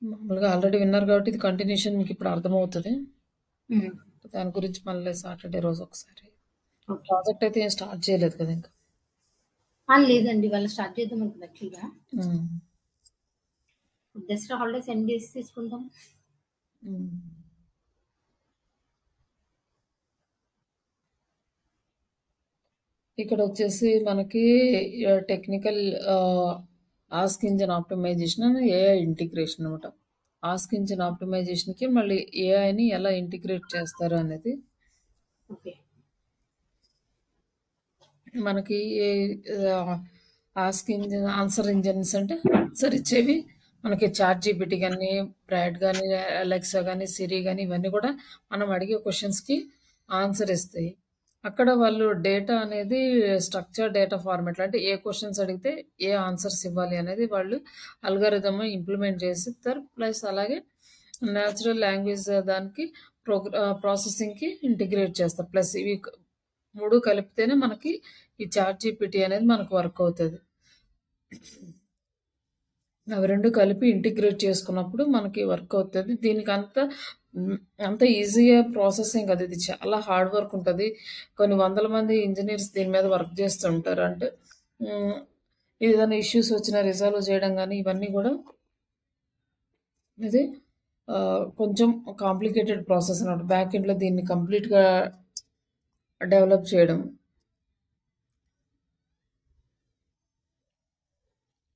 మామూలుగా ఆల్రెడీ విన్నారు కాబట్టి ఇది కంటిన్యూషన్ మీకిప్పుడు అర్థమవుతది. హ్మ్. దాని గురించి మళ్ళీ సాటర్‌డే రోజు ఒకసారి. ఓకే. ప్రాజెక్ట్ అయితే ఏం స్టార్ట్ చేయలేదు కదా ఇంకా. లేదండి. ఇవాళ స్టార్ట్ చేద్దాం అనుకున్నా యాక్చువల్‌గా. హ్మ్. దసరా హాలిడేస్ ఎన్ని డేస్ తీసుకుంటాం? హ్మ్. ఇక్కడొచ్చేసి మనకి టెక్నికల్ ఆస్క్ ఇంజిన్ ఆప్టిమైజేషన్ అని ఏఐ ఇంటిగ్రేషన్ అనమాట. ఆస్క్ ఇంజిన్ ఆప్టిమైజేషన్‌కి మళ్ళీ ఏఐని ఎలా ఇంటిగ్రేట్ చేస్తారు అనేది. ఓకే. మనకి ఆహ్, ఆస్క్ ఇంజిన్, ఆన్సర్ ఇంజిన్స్ అంటే ఆన్సర్ ఇచ్చేవి మనకి చాట్‌జీపీటీ గాని, బ్రాడ్ గాని, అలెక్సా గాని, సిరి గాని ఇవన్నీ కూడా మనం అడిగే క్వెషన్స్‌కి ఆన్సర్ ఇస్తాయి. అక్కడ వాళ్ళు డేటా అనేది స్ట్రక్చర్డ్ డేటా ఫార్మాట్‌లో అంటే ఏ క్వెషన్స్ అడిగితే ఏ ఆన్సర్స్ ఇవ్వాలి అనేది వాళ్ళు అల్గారిథమ్ ఇంప్లిమెంట్ చేసిస్తారు. ప్లస్ అలాగే నేచురల్ లాంగ్వేజ్ దానికి ప్రాసెసింగ్‌కి ఇంటిగ్రేట్ చేస్తారు. ప్లస్ ఇవి 3 కలిపితేనే మనకి ఈ చాట్‌జీపీటీ అనేది మనకు వర్క్ అవుతది. అవి 2 కలిపి ఇంటిగ్రేట్ చేసుకున్నప్పుడు మనకి వర్క్ అవుతది. అంత ఈజీగా ప్రాసెస్ ఏం కాదు. ఇది చాలా హార్డ్ వర్క్ ఉంటది. కొన్ని వందల మంది ఇంజినీర్స్ దీని మీద వర్క్ చేస్తుంటారు. అంటే హ్మ్. ఏదైనా ఇష్యూస్ వచ్చినా రిజాల్వ్ చేయడం గాని ఇవన్నీ గూడా ఇది కొంచెం కాంప్లికేటెడ్ ప్రాసెస్ అన్నమాట. బ్యాక్ ఎండ్‌లో దీన్ని కంప్లీట్‌గా డెవలప్ చేయడం.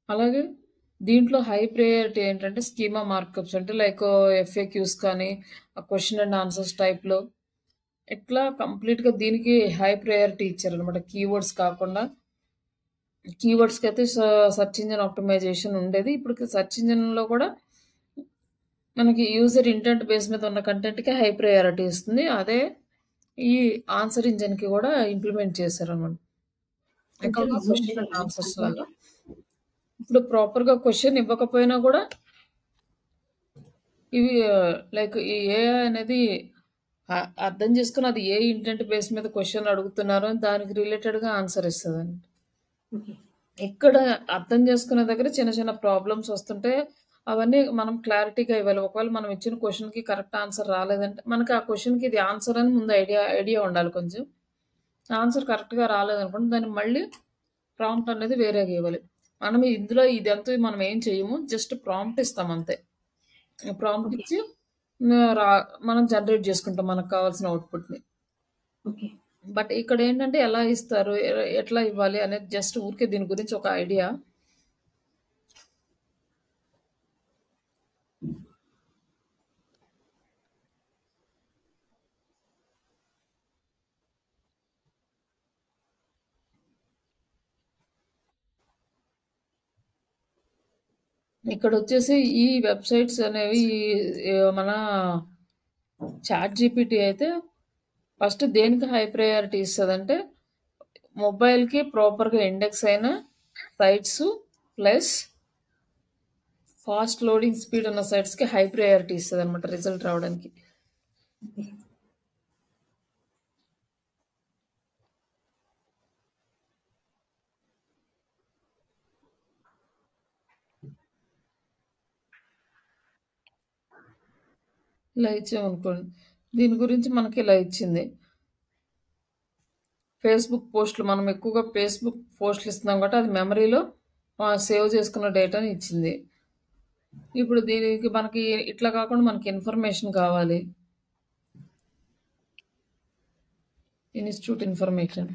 అలాగే దీంట్లో హై ప్రయారిటీ ఏంటంటే స్కీమా మార్కప్స్ అంటే లైక్ ఎఫ్ఏక్యూస్ కానీ, క్వెషన్ అండ్ ఆన్సర్స్ టైప్‌లో ఇట్లా కంప్లీట్‌గా దీనికి హై ప్రయారిటీ ఇచ్చారనమాట. కీవర్డ్స్ కాకుండా కీవర్డ్స్‌కైతే సెర్చ్ ఇంజిన్ ఆప్టిమైజేషన్ ఉండేది. ఇప్పుడు సెర్చ్ ఇంజిన్‌లో కూడా మనకి యూజర్ ఇంటెంట్ బేస్ మీద ఉన్న కంటెంట్‌కి హై ప్రయారిటీ ఇస్తుంది. అదే ఈ ఆన్సర్ ఇంజిన్‌కి కూడా ఇంప్లిమెంట్ చేశారనమాట. కొంచెం ఎక్కువగా జూమ్ క్వెషన్ అండ్ చేయరా? ఆన్సర్స్ అంటే లాగా. ఇప్పుడు ప్రాపర్‌గా క్వెషన్ ఇవ్వకపోయినా కూడా ఇవి లైక్ ఈ ఏఐ అనేది అర్థం చేసుకొని అది ఏ ఇంటెంట్ బేస్ మీద క్వెషన్ అడుగుతున్నారో దానికి రిలేటెడ్‌గా ఆన్సర్ ఇస్తదండి. ఓకే. ఇక్కడ అర్థం చేసుకునే దగ్గర చిన్న చిన్న ప్రాబ్లమ్స్ వస్తుంటే అవన్నీ మనం క్లారిటీగా ఇవ్వాలి. ఒకవేళ మనం ఇచ్చిన క్వెషన్‌కి కరెక్ట్ ఆన్సర్ రాలేదంటే మనకి ఆ క్వెషన్‌కి ఇది ఆన్సర్ అని ముందు ఐడియా ఉండాలి కొంచెం. ఆన్సర్ కరెక్ట్‌గా రాలేదనుకోండి దాన్ని మళ్ళీ ప్రాంప్ట్ అనేది వేరేగా ఇవ్వాలి. మనం ఇందులో ఇదంతా మనం ఏం చేయము. జస్ట్ ప్రాంప్ట్ ఇస్తాం అంతే. Prompt okay. ఇచ్చి ఆహ్, రా మనం జనరేట్ చేసుకుంటాం మనకు కావాల్సిన ఔట్‌పుట్‌ని. ఓకే. బట్ ఇక్కడేంటంటే ఎలా ఇస్తారు? ఎట్లా ఇవ్వాలి అనేది జస్ట్ ఊరికే దీని గురించి ఒక ఐడియా. ఇక్కడొచ్చేసి ఈ వెబ్‌సైట్స్ అనేవి మన చాట్‌జీపీటీ అయితే ఫస్ట్ దేనికి హై ప్రయారిటీ ఇస్తదంటే మొబైల్‌కి ప్రాపర్‌గా ఇండెక్స్ అయిన sites plus fast loading speed ఉన్న సైట్స్‌కి హై ప్రయారిటీ ఇస్తదనమాట రిజల్ట్ రావడానికి. ఓకే. ఇలా ఇచ్చామనుకోండి. దీని గురించి మనకి ఇలా ఇచ్చింది. ఫేస్‌బుక్ పోస్ట్‌లు మనం ఎక్కువగా ఫేస్‌బుక్ పోస్ట్‌లు ఇస్తున్నాం కాబట్టి అది మెమరీలో సేవ్ చేసుకున్న డేటాని ఇచ్చింది. ఇప్పుడు దీనికి మనకి ఇట్లా కాకుండా మనకి ఇన్ఫర్మేషన్ కావాలి. Institute information.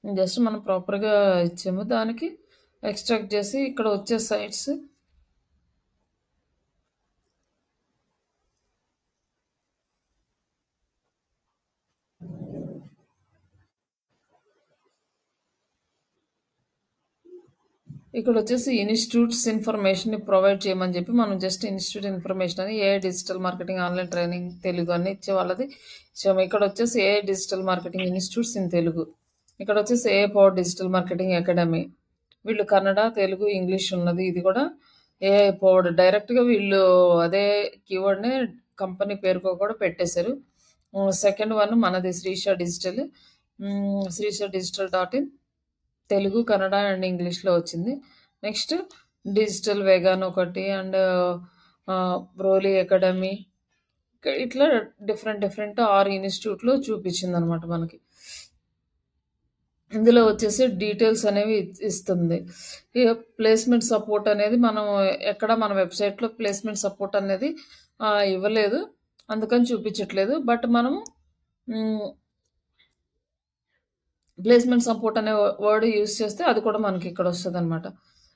జస్ట్ మనం ప్రాపర్‌గా ఇచ్చాము. దానికి ఎక్స్ట్రాక్ట్ చేసి ఇక్కడ వచ్చే సైట్స్ ఇక్కడొచ్చేసి ఇన్‌స్టిట్యూట్స్ ఇన్ఫర్మేషన్‌ని ప్రొవైడ్ చేయమని చెప్పి మనం జస్ట్ ఇన్‌స్టిట్యూట్ ఇన్ఫర్మేషన్ అని AI digital marketing online training Telugu అని ఇచ్చే వాళ్ళది ఇచ్చాము. ఇక్కడొచ్చేసి AI digital marketing institutes in Telugu. ఇక్కడొచ్చేసి AI power digital marketing academy. వీళ్ళు కన్నడ, తెలుగు, ఇంగ్లీష్ ఉన్నది. ఇది కూడా ఏఐ పవర్డ్. డైరెక్ట్‌గా వీళ్ళు అదే కీవర్డ్‌ని కంపెనీ పేరుతో కూడా పెట్టేశారు. సెకండ్ వన్ మనది Srisha digital. Srisha digital dot in Telugu, Kannada and ఇంగ్లీష్‌లో వచ్చింది. నెక్స్ట్ డిజిటల్ వెగాన్ ఒకటి అండ్ బ్రోలీ అకాడమీ. ఇట్లా డిఫరెంట్ 6 ఇన్‌స్టిట్యూట్‌లో చూపించిందనమాట మనకి. ఇందులో వచ్చేసి డీటెయిల్స్ అనేవి ఇస్తుంది. ఇక ప్లేస్‌మెంట్ సపోర్ట్ అనేది మనం ఎక్కడ మన వెబ్‌సైట్‌లో ప్లేస్‌మెంట్ సపోర్ట్ అనేది ఇవ్వలేదు. అందుకని చూపించట్లేదు. బట్ మనము హ్మ్. ప్లేస్‌మెంట్ సపోర్ట్ అనే వర్డ్ యూజ్ చేస్తే అది కూడా మనకి ఇక్కడ వస్తదనమాట.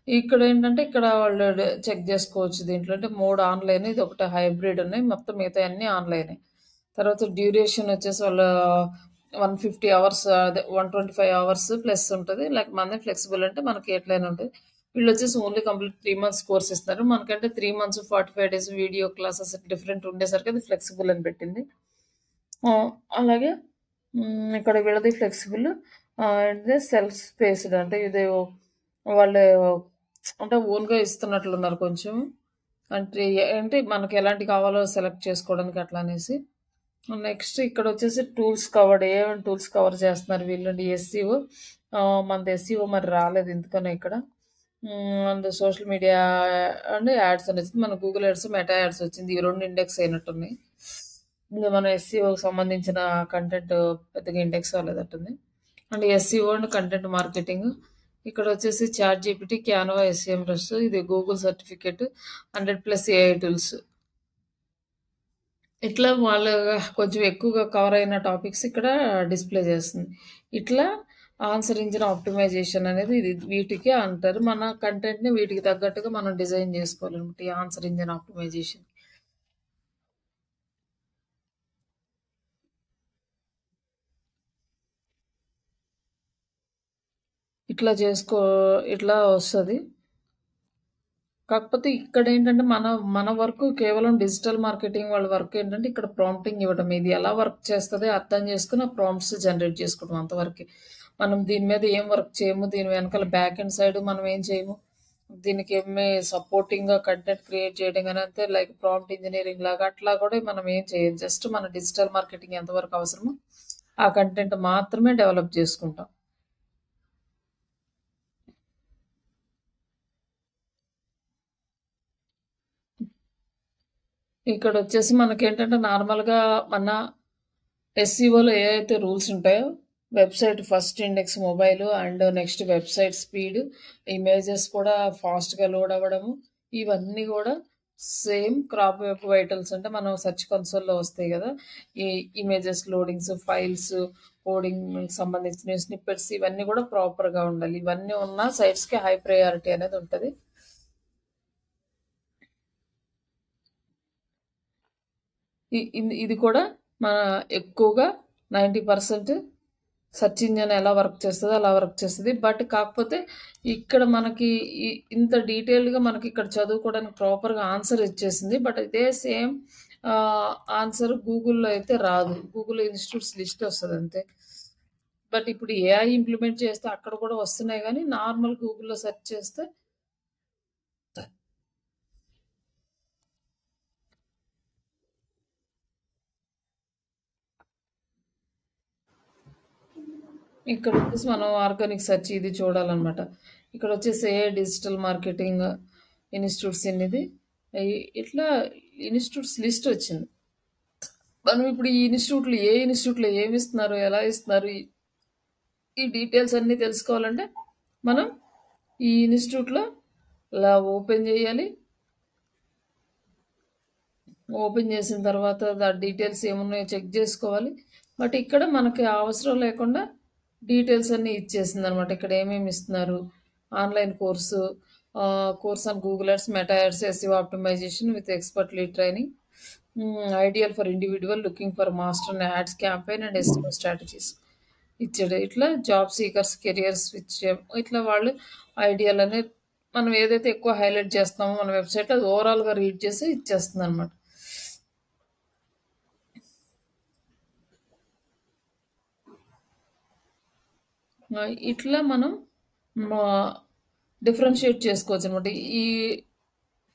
ఇక్కడేంటంటే ఇక్కడ వాళ్ళు చెక్ జేసుకోవచ్చు దీంట్లో. అంటే మోడ్ ఆన్‌లైన్ ఇదొకటి హైబ్రిడ్ ఉన్నాయి. మొత్తం మిగతాయన్నీ ఆన్‌లైనే. తర్వాత డ్యూరేషన్ వచ్చేసి వాళ్ళ 150 అవర్స్ అదే 125 అవర్స్ ప్లస్ ఉంటది. లైక్ మనది ఫ్లెక్సిబుల్ అంటే మనకి ఎట్లైనా ఉంటది. వీళ్ళొచ్చేసి ఓన్లీ కంప్లీట్ 3 మంత్స్ కోర్స్ ఇస్తున్నారు. మనకంటే 3 months 45 days video classes different ఉండేసరికి అది ఫ్లెక్సిబుల్ అని పెట్టింది. అలాగే ఇక్కడ వీళ్ళది ఫ్లెక్సిబుల్ అంటే సెల్ఫ్ స్పేస్డ్ అంటే ఇది వాళ్ళు అంటే ఓన్‌గా ఇస్తున్నట్లున్నారు కొంచెం. అంటే అంటే మనకి ఎలాంటి కావాలో సెలెక్ట్ చేసుకోవడానికి అట్లా అనేసి. నెక్స్ట్ ఇక్కడొచ్చేసి టూల్స్ కవర్డ్. ఏమేమి టూల్స్ కవర్ చేస్తున్నారు వీళ్ళండి ఎస్‌సిఓ. మనది ఎస్‌సిఓ మరి రాలేదు ఎందుకనో ఇక్కడ. And social media and ads అని వచ్చింది. మన గూగుల్ యాడ్స్, మెటా యాడ్స్ వచ్చింది. ఈ 2 ఇండెక్స్ అయినట్టున్నాయి. ఇంక మన ఎస్‌సిఓకి సంబంధించిన కంటెంట్ పెద్దగా ఇండెక్స్ అవ్వలేదట్టుంది. And SEO and content marketing. ఇక్కడొచ్చేసి చాట్‌జీపీటీ, క్యాన్వా, ఎస్‌సిఎంఎస్ ఇది గూగుల్ సర్టిఫికేట్ 100+ ఏఐ టూల్స్. ఇట్లా వాళ్ళు కొంచెం ఎక్కువగా కవర్ అయిన టాపిక్స్ ఇక్కడ డిస్‌ప్లే చేస్తుంది. ఇట్లా ఆన్సర్ ఇంజిన్ ఆప్టిమైజేషన్ అనేది ఇది వీటికి అంటారు. మన కంటెంట్‌ని వీటికి తగ్గట్టుగా మనం డిజైన్ చేసుకోవాలన్నమాట. ఈ ఆన్సర్ ఇంజిన్ ఆప్టిమైజేషన్. ఇట్లా వస్తది. కాకపోతే ఇక్కడేంటంటే మన వర్క్ కేవలం డిజిటల్ మార్కెటింగ్ వాళ్ళ వర్క్ ఏంటంటే ఇక్కడ ప్రాంప్టింగ్ ఇవ్వడం. ఇది ఎలా వర్క్ చేస్తది అర్థం చేసుకొని ఆ ప్రాంప్ట్స్ జనరేట్ చేసుకోవడం అంతవరకే. మనం దీని మీద ఏం వర్క్ చేయము. దీని వెనకాల బ్యాక్ ఎండ్ సైడ్ మనం ఏం చేయము. దీనికి ఏమి సపోర్టింగ్‌గా కంటెంట్ క్రియేట్ చేయడం గాని అంతే లైక్ ప్రాంప్ట్ ఇంజినీరింగ్ లాగా అట్లా కూడా మనం ఏం చేయం. జస్ట్ మన డిజిటల్ మార్కెటింగ్ ఎంతవరకు అవసరమో ఆ కంటెంట్ మాత్రమే డెవలప్ చేసుకుంటాం. ఇక్కడొచ్చేసి మనకేంటంటే నార్మల్‌గా మన ఎస్‌సిఓలో ఏవైతే రూల్స్ ఉంటాయో website first index mobile and next website speed, images కూడా ఫాస్ట్‌గా లోడ్ అవ్వడము, ఇవన్నీ కూడా సేమ్ క్రాప్ వెబ్ వైటల్స్ అంటే మనం సెర్చ్ కన్సోల్‌లో వస్తాయి కదా! ఈ ఇమేజెస్ లోడింగ్స్, ఫైల్స్, కోడింగ్‌కి సంబంధించిన స్నిప్పెట్స్ ఇవన్నీ కూడా ప్రాపర్‌గా ఉండాలి. ఇవన్నీ ఉన్న సైట్స్‌కి హై ప్రయారిటీ అనేది ఉంటది. ఇది కూడా మన ఎక్కువగా 90% సెర్చ్ ఇంజిన్ ఎలా వర్క్ చేస్తదో అలా వర్క్ చేస్తది. బట్ కాకపోతే ఇక్కడ మనకి ఇంత డీటెయిల్డ్‌గా మనకి ఇక్కడ చదువుకోవడానికి ప్రాపర్‌గా ఆన్సర్ ఇచ్చేసింది. బట్ ఇదే సేమ్ ఆన్సర్ గూగుల్‌లో అయితే రాదు. గూగుల్ ఇన్‌స్టిట్యూట్స్ లిస్ట్ వస్తదంతే. బట్ ఇప్పుడు ఏఐ ఇంప్లిమెంట్ చేస్తే అక్కడ కూడా వస్తున్నాయి గానీ నార్మల్ గూగుల్‌లో సెర్చ్ చేస్తే ఇక్కడొచ్చేసి మనం ఆర్గానిక్ సెర్చ్ ఇది చూడాలనమాట. ఇక్కడొచ్చేసి ఏఐ డిజిటల్ మార్కెటింగ్ ఇన్‌స్టిట్యూట్స్ ఎనిది ఇట్లా ఇన్‌స్టిట్యూట్స్ లిస్ట్ వచ్చింది. మనం ఇప్పుడు ఈ ఇన్‌స్టిట్యూట్‌లో ఏ ఇన్‌స్టిట్యూట్‌లో ఏమిస్తున్నారు? ఎలా ఇస్తున్నారు? ఈ డీటెయిల్స్ అన్నీ తెలుసుకోవాలంటే మనం ఈ ఇన్‌స్టిట్యూట్‌లో ఇలా ఓపెన్ చేయాలి. ఓపెన్ చేసిన తర్వాత దాని డీటెయిల్స్ ఏమున్నాయో చెక్ చేసుకోవాలి. బట్ ఇక్కడ మనకి అవసరం లేకుండా డీటెయిల్స్ అన్నీ ఇచ్చేసిందనమాట. ఇక్కడ ఏమేమి ఇస్తున్నారు? Online course, course on Google ads, Meta ads, SEO optimization with expert led training. Ideal for individual looking for master in ads campaign and SEO strategies ఇచ్చాడు. ఇట్లా జాబ్ సీకర్స్, కెరియర్ స్విచ్ ఇట్లా వాళ్ళు ideal అనేది మనం ఏదైతే ఎక్కువ highlight చేస్తామో మన వెబ్‌సైట్‌లో అది ఓవరాల్‌గా రీడ్ చేసి ఇచ్చేస్తుందనమాట. ఇట్లా మనం మా డిఫరెన్షియేట్ చేసుకోవచ్చనమాట. ఈ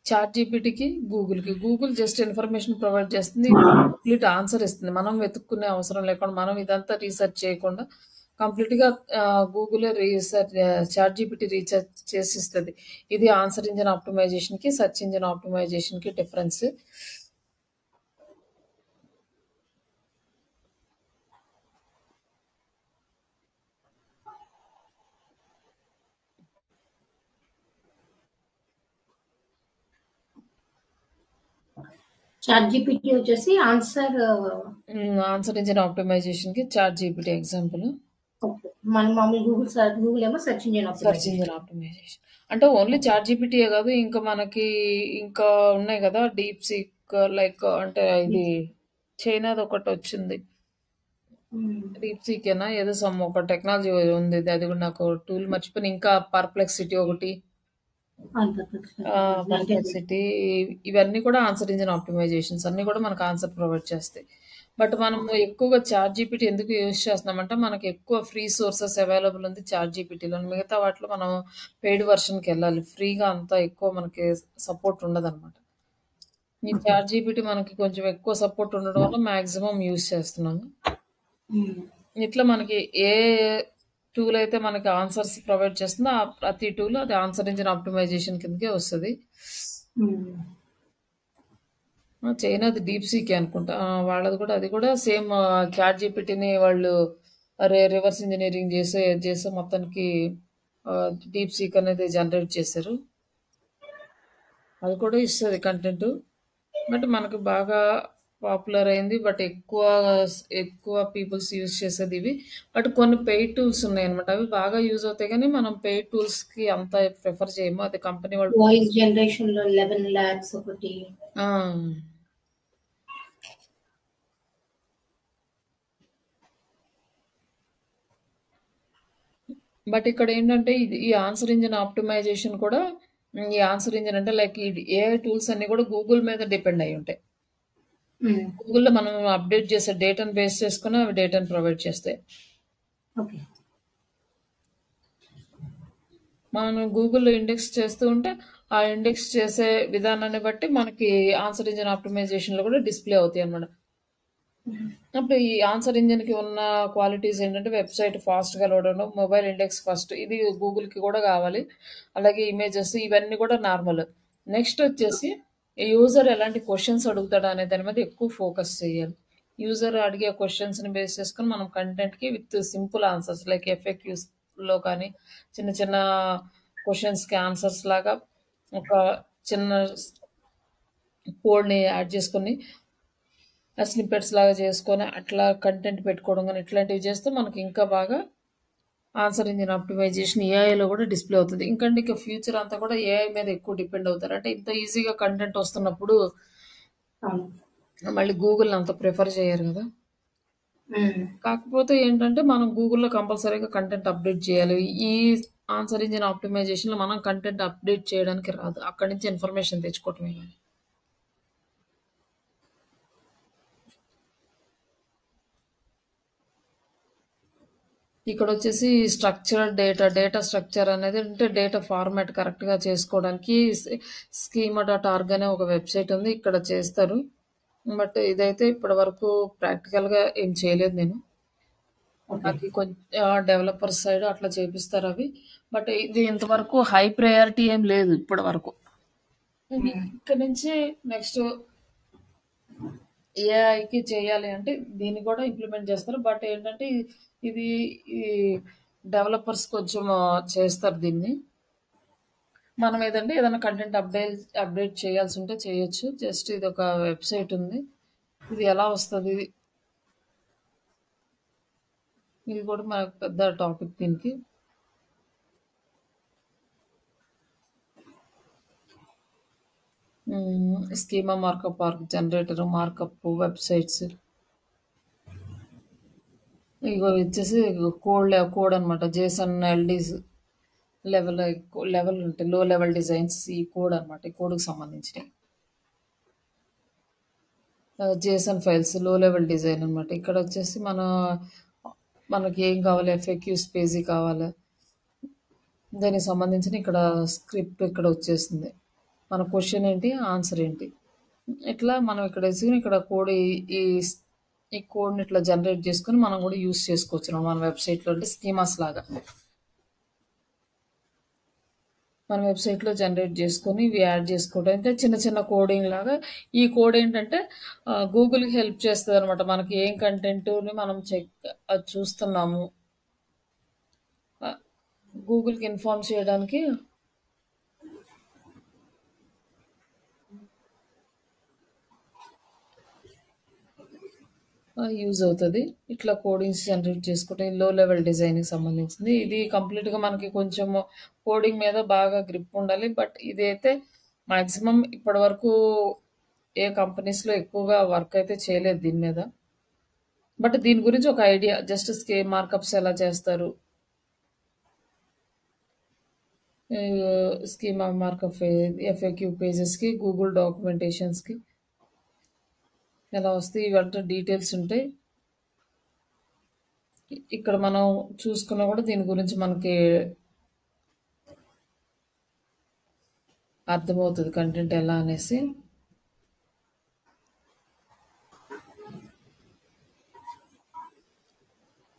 చాట్ జీపీటీకి, గూగుల్‌కి. గూగుల్ జస్ట్ ఇన్ఫర్మేషన్ ప్రొవైడ్ చేస్తుంది. కంప్లీట్ ఆన్సర్ ఇస్తుంది. మనం వెతుక్కునే అవసరం లేకుండా, మనం ఇదంతా రీసెర్చ్ చేయకుండా కంప్లీట్‌గా గూగులే చాట్ జీపీటీ రీసెర్చ్ చేసిస్తది. ఇది ఆన్సర్ ఇంజిన్ ఆప్టిమైజేషన్‌కి, సెర్చ్ ఇంజిన్ ఆప్టిమైజేషన్‌కి డిఫరెన్స్. చాట్ జీపీటీ వచ్చేసి ఆన్సర్ ఇంజిన్ ఆప్టిమైజేషన్‌కి చాట్ జీపీటీ ఎగ్జాంపుల్. ఓకే. మన మామూలు గూగుల్ ఏమో search engine search engine optimization. Optimization. అంటే ఓన్లీ చాట్ జీపీటీయే కాదు, ఇంకా మనకి ఇంకా ఉన్నాయి కదా! డీప్ సీక్ లైక్ అంటే ఇది చైనాది ఒకటొచ్చింది. హ్మ్. డీప్ సీకేనా ఏదో ఒక టెక్నాలజీ ఉంది. అది కూడా నాకు టూల్ మర్చిపోయాను. ఇంకా పర్ప్లెక్సిటీ ఒకటి. పర్ప్లెక్సిటీ ఇవన్నీ కూడా ఆన్సర్ ఇంజిన్ ఆప్టిమైజేషన్స్ అన్నీ కూడా మనకు ఆన్సర్ ప్రొవైడ్ చేస్తాయి. బట్ మనం ఎక్కువగా చాట్ జీపీటీ ఎందుకు యూజ్ చేస్తున్నామంటే మనకి ఎక్కువ ఫ్రీ సోర్సెస్ అవైలబుల్ ఉంది చాట్ జీపీటీలో. మిగతా వాటిలో మనం పెయిడ్ వర్షన్‌కి వెళ్ళాలి. ఫ్రీగా అంత ఎక్కువ మనకి సపోర్ట్ ఉండదనమాట. ఈ చాట్ జీపీటీ మనకి కొంచెం ఎక్కువ సపోర్ట్ ఉండడం వల్ల మాక్సిమం యూజ్ చేస్తున్నాను. ఇట్లా మనకి ఏ టూల్ అయితే మనకి ఆన్సర్స్ ప్రొవైడ్ చేస్తుందో ఆ ప్రతి టూల్ అది ఆన్సర్ ఇంజిన్ ఆప్టిమైజేషన్ కిందకే వస్తది. చైనాది డీప్ సీకే అనుకుంటా. వాళ్ళది కూడా అది కూడా సేమ్ చాట్ జీపీటీని వాళ్ళు రివర్స్ ఇంజినీరింగ్ చేసే మొత్తానికి డీప్ సీక్ అనేది జనరేట్ చేశారు. అది కూడా ఇస్తది కంటెంట్. బట్ మనకు బాగా పాపులర్ అయింది. బట్ ఎక్కువ పీపుల్స్ యూజ్ చేసేది ఇవి. బట్ కొన్ని పెయిడ్ టూల్స్ ఉన్నాయన్నమాట. అవి బాగా యూజ్ అవుతాయి కానీ మనం పెయిడ్ టూల్స్‌కి అంత ప్రిఫర్ చేయము. అది కంపెనీ వాళ్ళు వాయిస్ జనరేషన్‌లో 11 లాబ్స్ ఒకటి. ఆ! బట్ ఇక్కడేంటంటే ఈ ఆన్సర్ ఇంజిన్ ఆప్టిమైజేషన్ కూడా ఈ ఆన్సర్ ఇంజిన్ అంటే లైక్ ఈ ఏఐ టూల్స్ అన్నీ కూడా గూగుల్ మీద డిపెండ్ అయ్యి ఉంటాయి. గూగుల్‌లో మనం అప్డేట్ చేసే డేటాను బేస్ చేసుకొని అవి డేటాను ప్రొవైడ్ చేస్తాయి. ఓకే. మనం గూగుల్‌లో ఇండెక్స్ చేస్తూ ఉంటే ఆ ఇండెక్స్ చేసే విధానాన్ని బట్టి మనకి ఆన్సర్ ఇంజిన్ ఆప్టిమైజేషన్‌లో కూడా డిస్‌ప్లే అవుతాయన్నమాట. అప్పుడు ఈ ఆన్సర్ ఇంజిన్‌కి ఉన్న క్వాలిటీస్ ఏంటంటే వెబ్‌సైట్ ఫాస్ట్‌గా లోడ్ అవ్వడం, మొబైల్ ఇండెక్స్ ఫస్ట్ ఇది గూగుల్‌కి కూడా కావాలి. అలాగే ఇమేజెస్ ఇవన్నీ కూడా నార్మల్. నెక్స్ట్ వచ్చేసి యూజర్ ఎలాంటి క్వెషన్స్ అడుగుతాడా అనే దాని మీద ఎక్కువ ఫోకస్ చేయాలి. యూజర్ అడిగే క్వెషన్స్‌ని బేస్ చేసుకొని మనం కంటెంట్‌కి విత్ సింపుల్ ఆన్సర్స్ లైక్ ఎఫ్ఏక్యూస్‌లో కానీ చిన్న చిన్న క్వెషన్స్‌కి ఆన్సర్స్ లాగా ఒక చిన్న కోడ్‌ని యాడ్ చేసుకొని స్నిప్పెట్స్ లాగా చేసుకొని అట్లా కంటెంట్ పెట్టుకోవడం కానీ ఇట్లాంటివి చేస్తే మనకి ఇంకా బాగా ఆన్సర్ ఇంజిన్ ఆప్టిమైజేషన్ ఏఐలో కూడా డిస్‌ప్లే అవుతది. ఇంకంటే ఇక ఫ్యూచర్ అంతా కూడా ఏఐ మీద ఎక్కువ డిపెండ్ అవుతారు. అంటే ఇంత ఈజీగా కంటెంట్ వస్తున్నప్పుడు అవును. మళ్ళీ గూగుల్‌ని అంత ప్రిఫర్ చేయరు కదా! కాకపోతే ఏంటంటే మనం గూగుల్‌లో కంపల్సరీగా కంటెంట్ అప్డేట్ చేయాలి. ఈ ఆన్సర్ ఇంజిన్ ఆప్టిమైజేషన్‌లో మనం కంటెంట్ అప్డేట్ చేయడానికి రాదు. అక్కడి నుంచి ఇన్ఫర్మేషన్ తెచ్చుకోవటమే గాని. ఇక్కడొచ్చేసి డేటా స్ట్రక్చర్ అనేది అంటే డేటా ఫార్మాట్ కరెక్ట్‌గా చేసుకోవడానికి schema.org అనే ఒక వెబ్‌సైట్ ఉంది. ఇక్కడ చేస్తారు. బట్ ఇదైతే ఇప్పటి వరకు ప్రాక్టికల్‌గా ఏం చేయలేదు నేను. ఓకే. అది డెవలపర్ సైడ్ అట్లా చేపిస్తారవి. బట్ ఇది ఇంతవరకు హై ప్రయారిటీ ఏం లేదు ఇప్పటి వరకు. ఇది ఇక్కడ నుంచి నెక్స్ట్ ఏఐకి చేయాలి అంటే దీన్ని కూడా ఇంప్లిమెంట్ చేస్తారు. బట్ ఏంటంటే ఇది ఈ డెవలపర్స్ కొంచెం చేస్తారు దీన్ని. మనం ఏదైనా కంటెంట్ అప్డేట్ చేయాల్సి ఉంటే చేయొచ్చు. జస్ట్ ఇది ఒక వెబ్‌సైట్ ఉంది. ఇది ఎలా వస్తది? ఇది కూడా మనకు పెద్ద టాపిక్ దీనికి. Schema markup generator, markup websites. ఇగో వచ్చేసి కోడ్ అనమాట. జేసన్ ఎల్‌డీస్ లెవెల్ ఉంటాయి. లో లెవెల్ డిజైన్స్ ఈ కోడ్ అనమాట. ఈ కోడ్‌కి సంబంధించినయి. జేసన్ ఫైల్స్ లో లెవెల్ డిజైన్ అనమాట. ఇక్కడ వచ్చేసి మనకి ఏం కావాలి ఎఫ్ఏక్యూస్ పేజీ కావాలా దానికి సంబంధించిన ఇక్కడ స్క్రిప్ట్ ఇక్కడ వచ్చేసింది. మన క్వెషన్ ఏంటి? ఆన్సర్ ఏంటి? ఇట్లా మనం ఇక్కడ వేసుకొని ఇక్కడ కోడ్ ఈ కోడ్‌ని ఇట్లా జనరేట్ చేసుకొని మనం కూడా యూజ్ చేసుకోవచ్చు మన వెబ్‌సైట్‌లో అంటే స్కీమాస్ లాగా. మన వెబ్‌సైట్‌లో జనరేట్ చేసుకొని ఇవి యాడ్ చేసుకోవడం అంటే చిన్న చిన్న కోడింగ్ లాగా. ఈ కోడ్ ఏంటంటే గూగుల్‌కి హెల్ప్ చేస్తదనమాట. మనకి ఏం కంటెంట్‌ని మనం అది చూస్తున్నాము. గూగుల్‌కి ఇన్ఫార్మ్ చేయడానికి యూజ్ అవుతది. ఇట్లా కోడింగ్స్ జనరేట్ చేసుకుంటే లో లెవెల్ డిజైన్‌కి సంబంధించింది. ఇది కంప్లీట్‌గా మనకి కొంచెము కోడింగ్ మీద బాగా గ్రిప్ ఉండాలి. బట్ ఇదైతే మాక్సిమం ఇప్పటివరకు ఏ కంపెనీస్‌లో ఎక్కువగా వర్క్ అయితే చేయలేదు దీని మీద. బట్ దీని గురించి ఒక ఐడియా జస్ట్ మార్కప్స్ ఎలా చేస్తారు? స్కీమా మార్కప్ ఎఫ్ఏక్యూ పేజెస్‌కి, గూగుల్ డాక్యుమెంటేషన్స్‌కి ఎలా వస్తాయి ఇవంతా డీటెయిల్స్ ఉంటాయి. ఇక్కడ మనం చూసుకున్నా కూడా దీని గురించి మనకి అర్థమవుతుంది కంటెంట్ ఎలా అనేసి.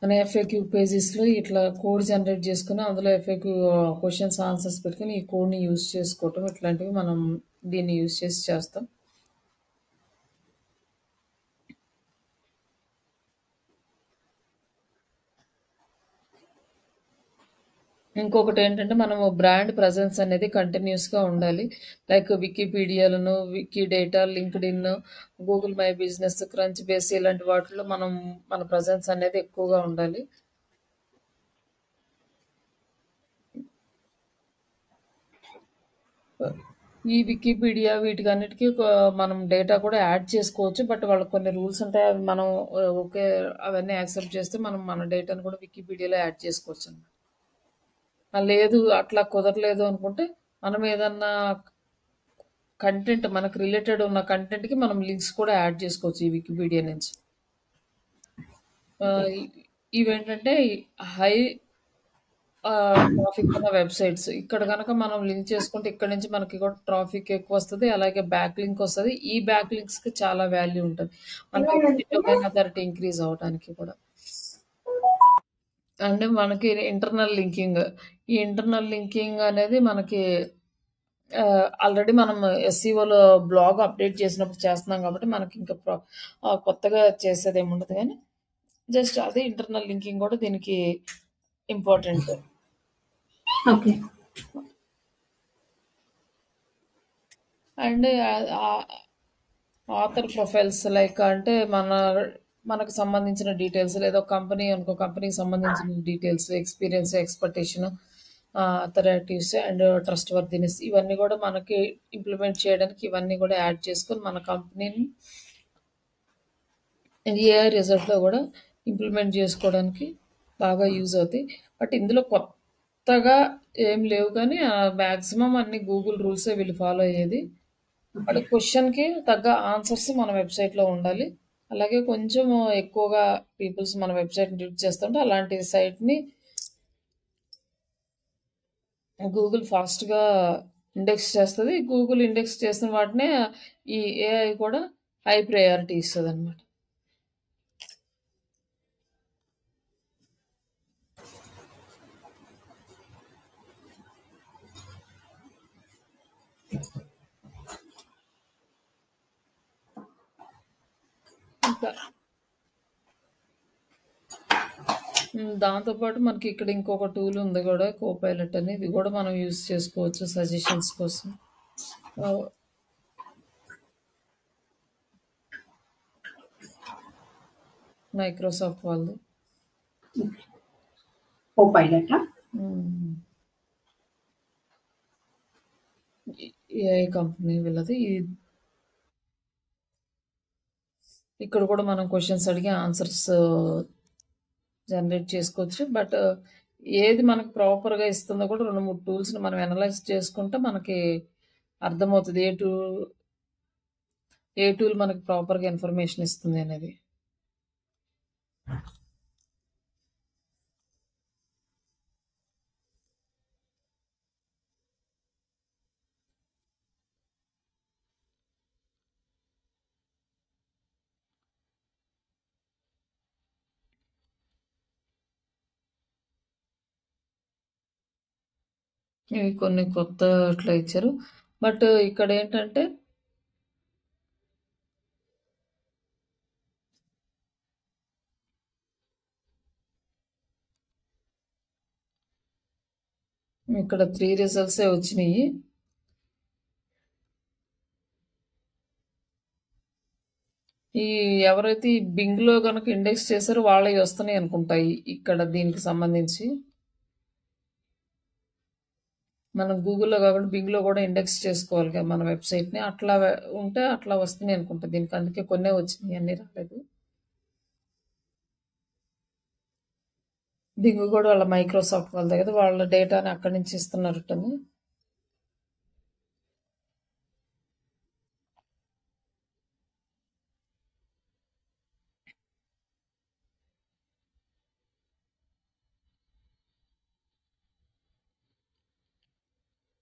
మన ఎఫ్ఏక్యూ పేజెస్‌లో ఇట్లా కోడ్ జనరేట్ చేసుకొని అందులో ఎఫ్ఏక్యూ క్వెషన్స్ ఆన్సర్స్ పెట్టుకొని ఈ కోడ్‌ని యూజ్ చేసుకోవటం ఇట్లాంటివి మనం దీన్ని యూజ్ చేసి చేస్తాం. ఇంకొకటి ఏంటంటే మనము బ్రాండ్ ప్రెజెన్స్ అనేది కంటిన్యూస్‌గా ఉండాలి. లైక్ వికీపీడియాలను, Wikidata, LinkedIn, Google My Business, Crunchbase ఇలాంటి వాటిలో మనం మన ప్రెజెన్స్ అనేది ఎక్కువగా ఉండాలి. ఈ వికీపీడియా వీటికన్నిటికి మనం డేటా కూడా యాడ్ చేసుకోవచ్చు. బట్ వాళ్ళకి కొన్ని రూల్స్ ఉంటాయి. అవి మనం ఓకే అవన్నీ యాక్సెప్ట్ చేస్తే మనం మన డేటాను కూడా వికీపీడియాలో యాడ్ చేసుకోవచ్చు అన్నమాట. లేదు అట్లా కుదరలేదు అనుకుంటే మనం ఏదన్నా కంటెంట్ మనకు రిలేటెడ్ ఉన్న కంటెంట్‌కి మనం లింక్స్ కూడా యాడ్ చేసుకోవచ్చు ఈ వికీపీడియా నుంచి. ఇవేంటంటే హై ట్రాఫిక్ ఉన్న వెబ్‌సైట్స్. ఇక్కడ గనక మనం లింక్ చేసుకుంటే ఇక్కడి నుంచి మనకి కూడా ట్రాఫిక్ ఎక్కువొస్తది. అలాగే బ్యాక్ లింక్ వస్తది. ఈ బ్యాక్ లింక్స్‌కి చాలా వాల్యూ ఉంటది. మన వెబ్‌సైట్ డొమైన్ అథారిటీ ఇంక్రీజ్ అవ్వడానికి కూడా. అంటే మనకి ఇంటర్నల్ లింకింగ్. ఈ ఇంటర్నల్ లింకింగ్ అనేది మనకి ఆల్రెడీ మనం ఎస్‌సీఓలో బ్లాగ్ అప్డేట్ చేసినప్పుడు చేస్తున్నాం కాబట్టి మనకి ఇంకా కొత్తగా చేసేదేముండదు గానీ జస్ట్ అది ఇంటర్నల్ లింకింగ్ కూడా దీనికి important. Okay. And author profiles like అంటే మనకు సంబంధించిన డీటెయిల్స్ లేదా కంపెనీ అనుకో కంపెనీకి సంబంధించిన details, experience, expectation, authorities and trustworthiness ఇవన్నీ కూడా మనకి ఇంప్లిమెంట్ చేయడానికి ఇవన్నీ కూడా యాడ్ చేసుకొని మన కంపెనీని ఏఐ రిజల్ట్‌లో కూడా ఇంప్లిమెంట్ చేసుకోవడానికి బాగా యూజ్ అవుతాయి. బట్ ఇందులో కొత్తగా ఏం లేవు కానీ మాక్సిమం అన్ని గూగుల్ రూల్సే వీళ్ళు ఫాలో అయ్యేది. బట్ క్వెషన్‌కి తగ్గ ఆన్సర్స్ మన వెబ్‌సైట్‌లో ఉండాలి. అలాగే కొంచెం ఎక్కువగా పీపుల్స్ మన వెబ్‌సైట్‌ని యూజ్ చేస్తుంటే అలాంటి సైట్‌ని గూగుల్ ఫాస్ట్‌గా ఇండెక్స్ చేస్తది. గూగుల్ ఇండెక్స్ చేసిన వాటినే ఈ ఏఐ కూడా హై ప్రయారిటీ ఇస్తదనమాట. ఇంకా దాంతో పాటు మనకి ఇక్కడ ఇంకొక టూల్ ఉంది కూడా కోపైలట్ అని. ఇది కూడా మనం యూజ్ చేసుకోవచ్చు సజెషన్స్ కోసం. మైక్రోసాఫ్ట్ వాళ్ళది. కోపైలటా? ఏఐ కంపెనీ వీళ్ళది. ఇక్కడ కూడా మనం క్వెషన్స్ అడిగి ఆన్సర్స్ జనరేట్ చేసుకోవచ్చు. బట్ ఏది మనకు ప్రాపర్‌గా ఇస్తుందో కూడా 2, 3 టూల్స్‌ని మనం అనలైజ్ చేసుకుంటే మనకి అర్థమవుతది. ఏ టూల్ మనకి ప్రాపర్‌గా ఇన్ఫర్మేషన్ ఇస్తుంది అనేది. ఇవి కొన్ని కొత్త ఇట్లా ఇచ్చారు. బట్ ఇక్కడేంటంటే ఇక్కడ 3 రిజల్ట్సే వచ్చినియి. ఈ ఎవరైతే ఈ బింగ్‌లో గనక ఇండెక్స్ చేసారో వాళ్ళయి వస్తున్నాయి అనుకుంటా. ఇక్కడ దీనికి సంబంధించి. మనం గూగుల్‌లో కాకుండా బింగ్‌లో కూడా ఇండెక్స్ చేసుకోవాలిగా మన వెబ్‌సైట్‌ని. అట్లా ఉంటే అట్లా వస్తున్నాయి అనుకుంటా దీనికి. అందుకే కొన్నే వచ్చినియి, అన్నీ రాలేదు. బింగ్ కూడా వాళ్ళ మైక్రోసాఫ్ట్ వాళ్ళదే కదా! వాళ్ళ డేటాని అక్కడి నుంచి ఇస్తున్నారటండి.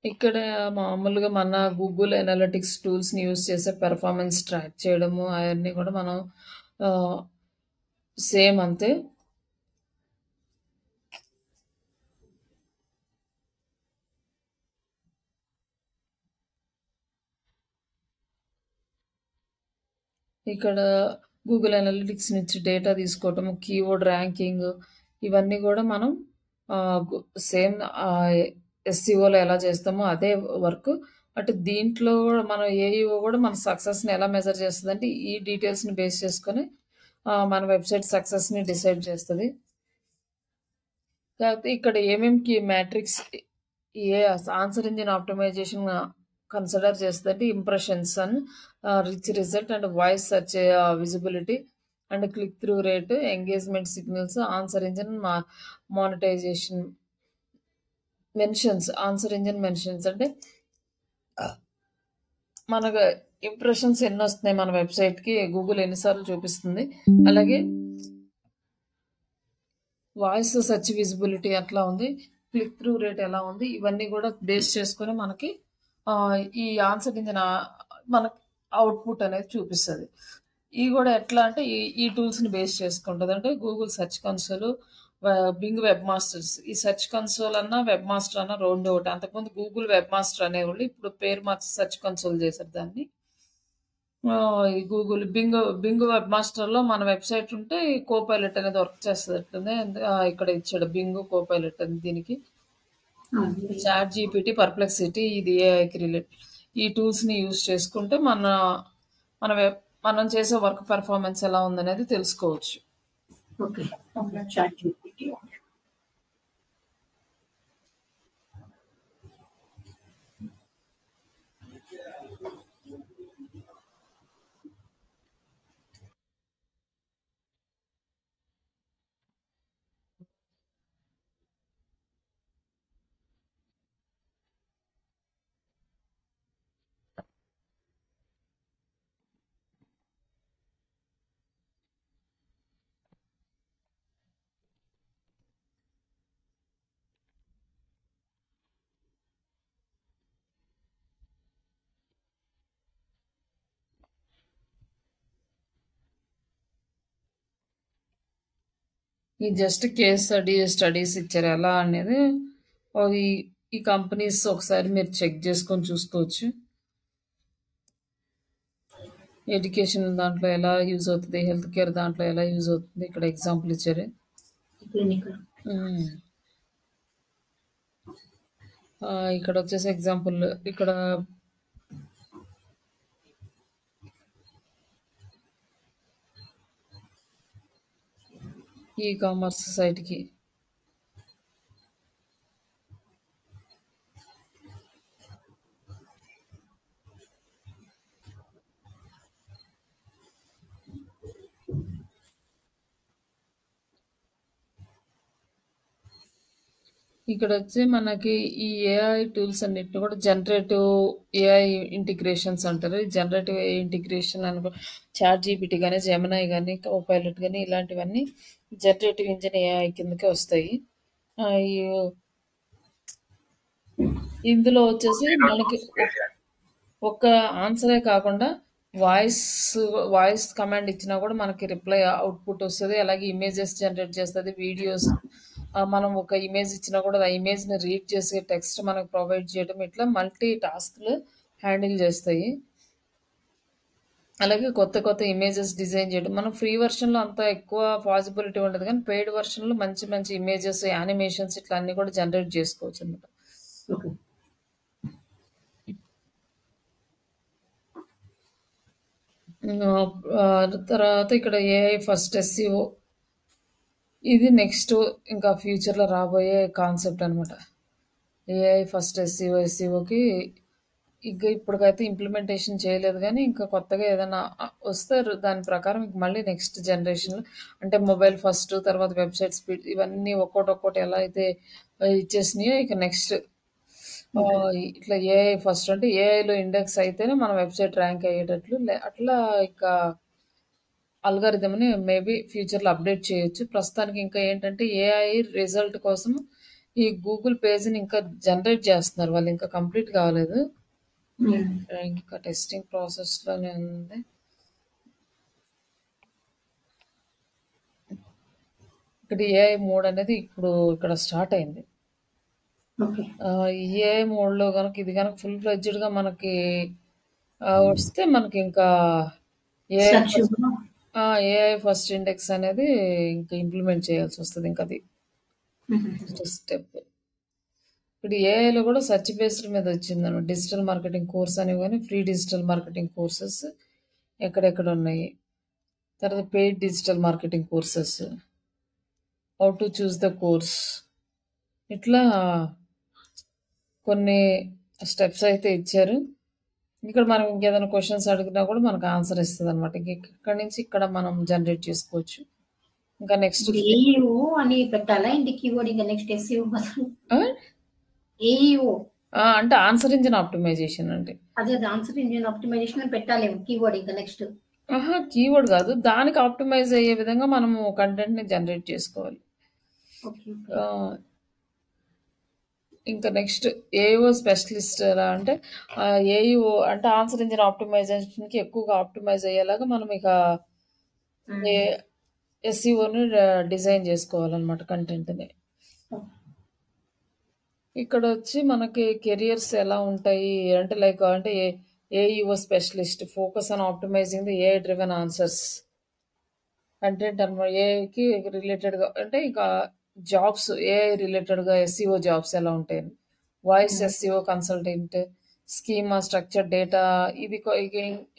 ఇక్కడ మామూలుగా మన గూగుల్ అనలిటిక్స్ టూల్స్‌ని యూజ్ చేసే పెర్ఫార్మన్స్ ట్రాక్ చేయడము అయన్నీ కూడా మనం సేమ్ అంతే. ఇక్కడ గూగుల్ అనలిటిక్స్ నుంచి డేటా తీసుకోవటం, కీవర్డ్ ర్యాంకింగ్ ఇవన్నీ కూడా మనం సేమ్ ఎస్సీఓలో ఎలా చేస్తామో అదే వర్క్. బట్ దీంట్లో కూడా మనం ఏఈఓ కూడా మన సక్సెస్ని ఎలా మెజర్ చేస్తుందంటే ఈ డీటెయిల్స్ని బేస్ చేసుకొని మన వెబ్సైట్ సక్సెస్ని డిసైడ్ చేస్తుంది. కాకపోతే ఇక్కడ ఏమేమి మ్యాట్రిక్స్ ఏ ఆన్సర్ ఇంజిన్ ఆప్టిమైజేషన్ కన్సిడర్ చేస్తుందంటే impressions and rich result and voice search visibility and click through rate, engagement signals, answer engine monetization mentions. Answer engine mentions అంటే మనకు ఇంప్రెషన్స్ ఎన్ని వస్తున్నాయి మన వెబ్సైట్కి గూగుల్ ఎన్నిసార్లు చూపిస్తుంది. అలాగే వాయిస్ సెర్చ్ విజిబిలిటీ ఎట్లా ఉంది, క్లిక్ త్రూ రేట్ ఎలా ఉంది, ఇవన్నీ కూడా బేస్ చేసుకొని మనకి ఈ ఆన్సర్ ఇంజిన్ మనకి అవుట్పుట్ అనేది చూపిస్తుంది. ఇవి కూడా ఎట్లా అంటే ఈ టూల్స్ని బేస్ చేసుకుంటుంది. అంటే Google search console, Bing web masters. ఈ సెర్చ్ కన్సోల్ అన్నా వెబ్ మాస్టర్ అన్నా రెండు ఒకటి. అంతకుముందు గూగుల్ వెబ్ మాస్టర్ అనేవాళ్ళు, ఇప్పుడు పేరు మార్చి సెర్చ్ కన్సోల్ చేశారు దాన్ని. ఈ గూగుల్ బింగ్ వెబ్ మాస్టర్లో మన వెబ్సైట్ ఉంటే కోపైలట్ అనేది వర్క్ చేస్తుంది. ఇక్కడ ఇచ్చాడు బింగ్ కోపైలట్ అని. దీనికి చాట్ జీపీటీ, పర్ప్లెక్సిటీ ఇది ఏఐకి రిలేటెడ్. ఈ టూల్స్ని యూజ్ చేసుకుంటే మనం చేసే వర్క్ పెర్ఫార్మెన్స్ ఎలా ఉందనేది తెలుసుకోవచ్చు. Okay, ChatGPT. ఈ జస్ట్ కేస్ స్టడీస్ ఇచ్చారు ఎలా అనేది. ఈ కంపెనీస్ ఒకసారి మీరు చెక్ చేసుకొని చూసుకోవచ్చు. ఎడ్యుకేషన్ దాంట్లో ఎలా యూజ్ అవుతుంది, హెల్త్ కేర్ దాంట్లో ఎలా యూజ్ అవుతుంది, ఇక్కడ ఎగ్జాంపుల్ ఇచ్చారు. ఇక్కడ వచ్చేసి ఎగ్జాంపుల్ ఇక్కడ ఈ కామర్స్ సైట్కి ఇక్కడ వచ్చి మనకి ఈ ఏఐ టూల్స్ అన్నిటిని కూడా జనరేటివ్ ఏఐ ఇంటిగ్రేషన్స్ అంటారు. ఈ జనరేటివ్ ఏఐ ఇంటిగ్రేషన్ అనుకో చాట్ జీపీటీ కానీ, జెమినై కానీ, కోపైలట్ కానీ ఇలాంటివన్నీ జనరేటివ్ ఇంజిన్ ఏఐ కిందకే వస్తాయి. ఇందులో వచ్చేసి మనకి ఒక ఆన్సరే కాకుండా వాయిస్ కమాండ్ ఇచ్చినా కూడా మనకి రిప్లై అవుట్పుట్ వస్తుంది. అలాగే ఇమేజెస్ జనరేట్ చేస్తుంది, వీడియోస్ మనం ఒక ఇమేజ్ ఇచ్చినా కూడా ఆ ఇమేజ్‌ని రీడ్ చేసే టెక్స్ట్ మనకు ప్రొవైడ్ చేయడం ఇట్లా మల్టీ టాస్క్‌లు హ్యాండిల్ చేస్తాయి. అలాగే కొత్త కొత్త ఇమేజెస్ డిజైన్ చేయడం. మనం ఫ్రీ వెర్షన్‌లో అంత ఎక్కువ పాసిబిలిటీ ఉండదు కానీ పెయిడ్ వెర్షన్‌లో మంచి మంచి ఇమేజెస్, యానిమేషన్స్ ఇట్లా అన్నీ కూడా జనరేట్ చేసుకోవచ్చనమాట. ఓకే. తర్వాత ఇక్కడ ఏఐ ఫస్ట్ ఎస్‌సిఓ ఇది నెక్స్ట్ ఇంకా ఫ్యూచర్‌లో రాబోయే కాన్సెప్ట్ అనమాట. ఏఐ ఫస్ట్ ఎస్‌సిఓకి ఇంకా ఇప్పటికైతే ఇంప్లిమెంటేషన్ చేయలేదు కానీ ఇంకా కొత్తగా ఏదైనా వస్తే దాని ప్రకారం ఇంక మళ్ళీ నెక్స్ట్ జనరేషన్‌లో అంటే మొబైల్ ఫస్ట్ తర్వాత వెబ్‌సైట్ స్పీడ్ ఇవన్నీ ఒక్కోటి ఎలా అయితే ఇచ్చేసినాయో ఇక నెక్స్ట్ ఇట్లా ఏఐ ఫస్ట్ అంటే ఏఐలో ఇండెక్స్ అయితేనే మన వెబ్‌సైట్ ర్యాంక్ అయ్యేటట్లు అట్లా ఇక అల్గారిథమ్‌ని మేబీ ఫ్యూచర్‌లో అప్డేట్ చేయొచ్చు. ప్రస్తుతానికి ఇంకా ఏంటంటే ఏఐ రిజల్ట్ కోసం ఈ గూగుల్ పేజ్‌ని ఇంకా జనరేట్ చేస్తున్నారు. వాళ్ళు ఇంకా కంప్లీట్ కాలేదు. ఇంకా టెస్టింగ్ ప్రాసెస్‌లోనే ఉంది. ఇక్కడ ఏఐ మోడ్ అనేది ఇప్పుడు ఇక్కడ స్టార్ట్ అయింది. ఓకే. ఏఐ మోడ్‌లో గనక ఇది గనక ఫుల్ ఫ్లెడ్జ్డ్‌గా మనకి వస్తే మనకి ఇంకా ఏఐ సెర్చ్ ఫస్ట్ కూడా ఏఐ ఫస్ట్ ఇండెక్స్ అనేది ఇంకా ఇంప్లిమెంట్ చేయాల్సి వస్తది ఇంకా అది స్టెప్. ఇప్పుడు ఏఐలో కూడా సెర్చ్ బేస్డ్ మీద వచ్చిందన్నమాట. డిజిటల్ మార్కెటింగ్ కోర్స్ అని కానీ ఫ్రీ డిజిటల్ మార్కెటింగ్ కోర్సెస్ ఎక్కడెక్కడ ఉన్నాయి. తర్వాత paid digital marketing courses, how to choose the course ఇట్లా కొన్ని స్టెప్స్ అయితే ఇచ్చారు. ఇక్కడ మనం ఇంకేదైనా క్వశ్చన్స్ అడిగినా కూడా మనకు ఆన్సర్ ఇస్తుంది అనమాట. ఇక్కడ నుంచి ఇక్కడ మనం జనరేట్ చేసుకోవచ్చు. ఇంకా నెక్స్ట్ ఇప్పుడు ఏఈఓ అని పెట్టాలా ఏంటి కీవర్డ్ ఇంకా నెక్స్ట్ ఎస్ఈఓ బదులు ఏఈఓ అంటే ఆన్సర్ ఇంజిన్ ఆప్టిమైజేషన్ అంటే అదే ఆన్సర్ ఇంజిన్ ఆప్టిమైజేషన్ అని పెట్టాలేమో కీవర్డ్ ఇంకా నెక్స్ట్. కీవర్డ్ కాదు, దానికి ఆప్టిమైజ్ అయ్యే విధంగా మనము కంటెంట్ని జనరేట్ చేసుకోవాలి. ఓకే. ఆ, ఇంకా నెక్స్ట్ ఏఈఓ స్పెషలిస్ట్ ఎలా అంటే ఏఈఓ అంటే ఆన్సర్ ఇంజిన్ ఆప్టిమైజేషన్కి ఎక్కువగా ఆప్టిమైజ్ అయ్యేలాగా మనం ఇక ఎస్ఈఓని డిజైన్ చేసుకోవాలన్నమాట కంటెంట్ని. ఇక్కడ వచ్చి మనకి కెరియర్స్ ఎలా ఉంటాయి అంటే లైక్ అంటే AEO specialist focus on optimising the AI driven answers content అనమాట. ఏఐకి రిలేటెడ్గా అంటే ఇక జాబ్స్ ఏఐ రిలేటెడ్గా ఎస్ఈఓ జాబ్స్ ఎలా ఉంటాయి, voice SEO consultant, schema structure data ఇది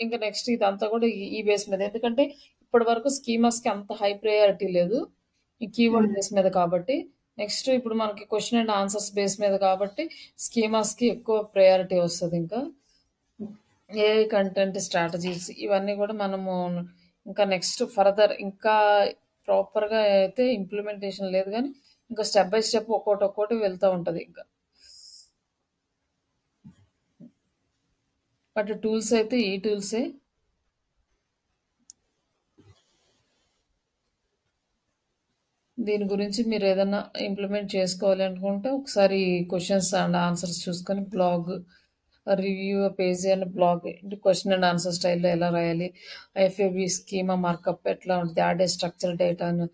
ఇంకా నెక్స్ట్ ఇదంతా కూడా ఈ బేస్ మీద. ఎందుకంటే ఇప్పటి వరకు స్కీమాస్కి అంత హై ప్రయారిటీ లేదు ఈ కీవర్డ్ బేస్ మీద కాబట్టి. నెక్స్ట్ ఇప్పుడు మనకి క్వశ్చన్ అండ్ ఆన్సర్స్ బేస్ మీద కాబట్టి స్కీమాస్కి ఎక్కువ ప్రయారిటీ వస్తుంది. ఇంకా ఏఐ కంటెంట్ స్ట్రాటజీస్ ఇవన్నీ కూడా మనము ఇంకా నెక్స్ట్ ఫర్దర్ ఇంకా ప్రాపర్గా అయితే ఇంప్లిమెంటేషన్ లేదు కానీ ఇంకా స్టెప్ బై స్టెప్ ఒక్కోటి వెళ్తూ ఉంటుంది. ఇంకా బట్ టూల్స్ అయితే ఈ టూల్సే. దీని గురించి మీరు ఏదైనా ఇంప్లిమెంట్ చేసుకోవాలి అనుకుంటే ఒకసారి క్వశ్చన్స్ అండ్ ఆన్సర్స్ చూసుకొని blog review page and blog question and answer స్టైల్లో ఎలా రాయాలి, ఎఫ్ఏబి స్కీమా మార్కప్ ఎట్లా ఉంటుంది, యాడ్ స్ట్రక్చర్ డేటాను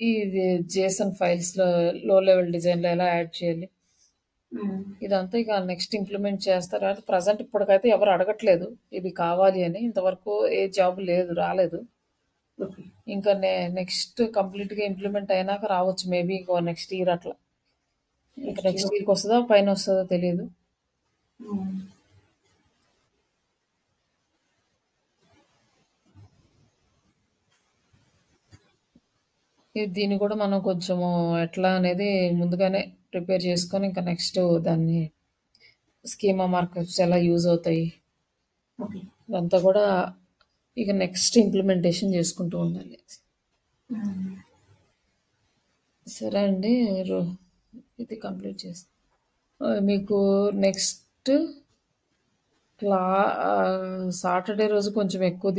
ఇది జేసన్ ఫైల్స్లో లో లెవెల్ డిజైన్లో ఎలా యాడ్ చేయాలి ఇదంతా ఇక నెక్స్ట్ ఇంప్లిమెంట్ చేస్తారు. అంటే ప్రజెంట్ ఇప్పటికైతే ఎవరు అడగట్లేదు ఇది కావాలి అని, ఇంతవరకు ఏ జాబ్ లేదు రాలేదు. ఇంకా నెక్స్ట్ కంప్లీట్గా ఇంప్లిమెంట్ అయినాక రావచ్చు మేబీ ఇంకో నెక్స్ట్ ఇయర్ అట్లా. ఇంకా నెక్స్ట్ ఇయర్కి వస్తుందో పైన వస్తుందో తెలియదు. దీన్ని కూడా మనం కొంచెము ఎట్లా అనేది ముందుగానే ప్రిపేర్ చేసుకొని ఇంకా నెక్స్ట్ దాన్ని స్కీమా మార్కప్స్ ఎలా యూజ్ అవుతాయి ఇదంతా కూడా ఇక నెక్స్ట్ ఇంప్లిమెంటేషన్ చేసుకుంటూ ఉండాలి. సరే అండి, ఇది కంప్లీట్ చేస్తాం. మీకు నెక్స్ట్ సాటర్డే రోజు కొంచెం ఎక్కువ